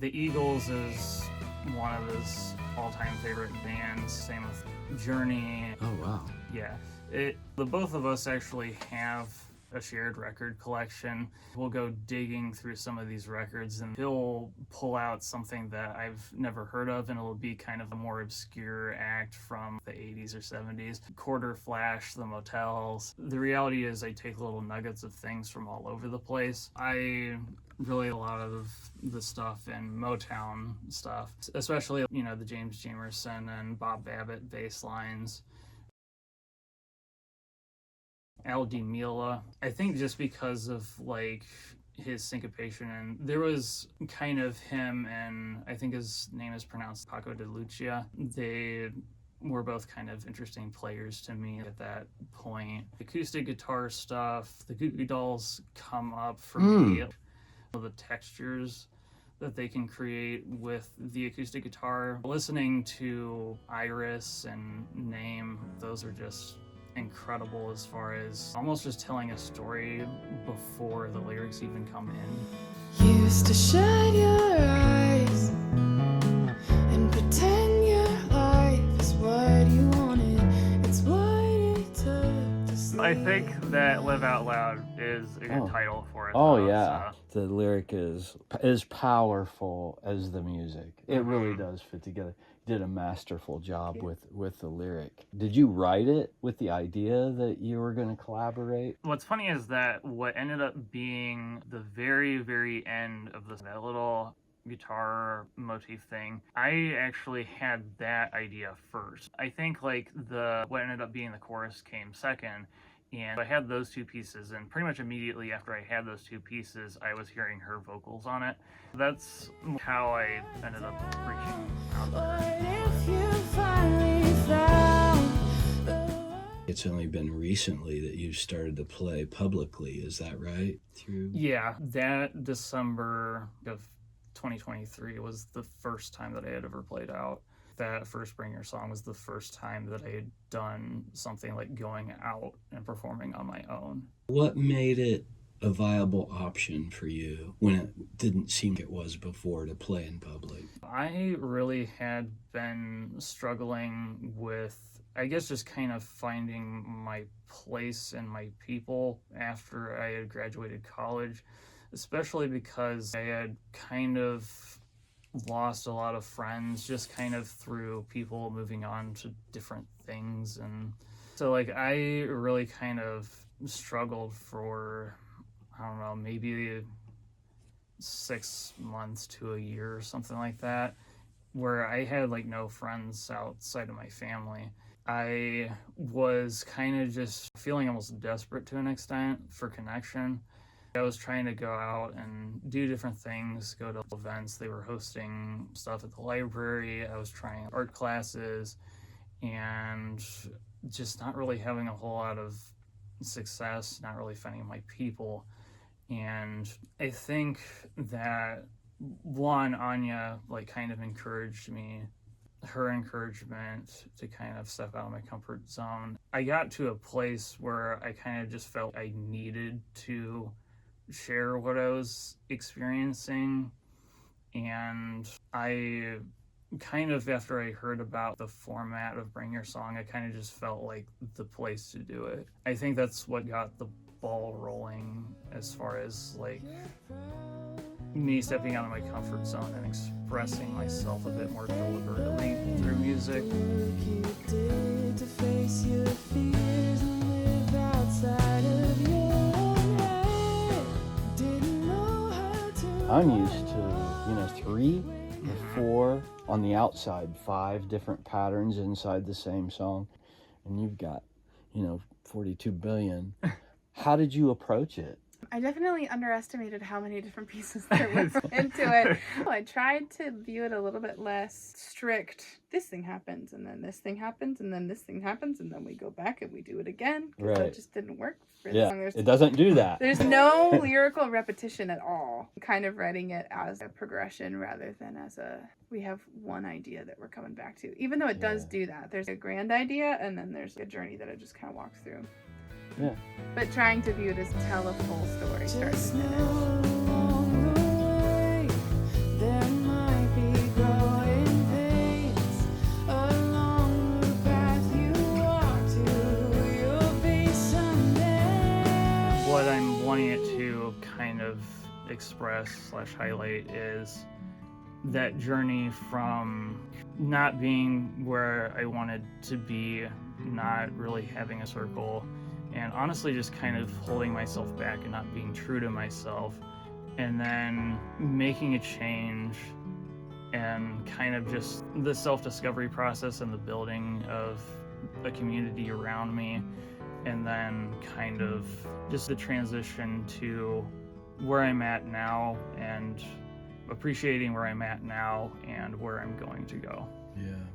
The Eagles is one of his all-time favorite bands. Same with Journey. Oh, wow. Yeah. The both of us actually have a shared record collection. We'll go digging through some of these records and he'll pull out something that I've never heard of, and it'll be kind of a more obscure act from the 80s or 70s. Quarter Flash, The Motels. The reality is I take little nuggets of things from all over the place. I really a lot of the stuff in Motown stuff, especially, the James Jamerson and Bob Babbitt bass lines. Al Di Meola, I think just because of his syncopation, and there was kind of him and I think his name is pronounced Paco de Lucia. They were both kind of interesting players to me at that point. Acoustic guitar stuff, the Goo Goo Dolls come up for me. The textures that they can create with the acoustic guitar. Listening to Iris and Name, those are just incredible as far as almost just telling a story before the lyrics even come in. Used to shine your eyes and pretend your life is what you wanted. It's what it took to see. I think that Live Out Loud is a good title for it. Oh, yeah. The lyric is as powerful as the music. It really does fit together. Did a masterful job with the lyric. Did you write it with the idea that you were going to collaborate? What's funny is that what ended up being the very, very end of that little guitar motif thing, I actually had that idea first. I think what ended up being the chorus came second. And I had those two pieces, and pretty much immediately after I had those two pieces, I was hearing her vocals on it. That's how I ended up reaching out to her. It's only been recently that you've started to play publicly, is that right? Yeah, that December of 2023 was the first time that I had ever played out. That first Bring Your Song was the first time that I had done something like going out and performing on my own. What made it a viable option for you when it didn't seem it was before to play in public? I really had been struggling with, I guess, just kind of finding my place and my people after I had graduated college, especially because I had kind of lost a lot of friends just kind of through people moving on to different things. And so I really kind of struggled for, I don't know, maybe 6 months to a year or something like that, where I had no friends outside of my family. I was kind of just feeling almost desperate to an extent for connection. I was trying to go out and do different things, go to events. They were hosting stuff at the library. I was trying art classes and just not really having a whole lot of success, not really finding my people. And I think that Anya kind of encouraged me, her encouragement to kind of step out of my comfort zone. I got to a place where I kind of just felt I needed to share what I was experiencing, and I kind of, after I heard about the format of Bring Your Song, I kind of just felt like the place to do it. I think that's what got the ball rolling as far as me stepping out of my comfort zone and expressing myself a bit more deliberately through music. I'm used to, 3 or 4 on the outside, 5 different patterns inside the same song, and you've got, 42 billion. How did you approach it? I definitely underestimated how many different pieces there went into it. I tried to view it a little bit less strict. This thing happens, and then this thing happens, and then this thing happens, and then we go back and we do it again. Because that just didn't work for the song. It doesn't do that. There's no lyrical repetition at all. Kind of writing it as a progression rather than as we have one idea that we're coming back to. Even though it does do that. There's a grand idea, and then there's a journey that it just kind of walks through. Yeah. But trying to view it as tell a full story start to finish. express/highlight is that journey from not being where I wanted to be, not really having a circle, and honestly just kind of holding myself back and not being true to myself, and then making a change and kind of just the self-discovery process and the building of a community around me, and then kind of just the transition to where I'm at now and appreciating where I'm at now and where I'm going to go. Yeah.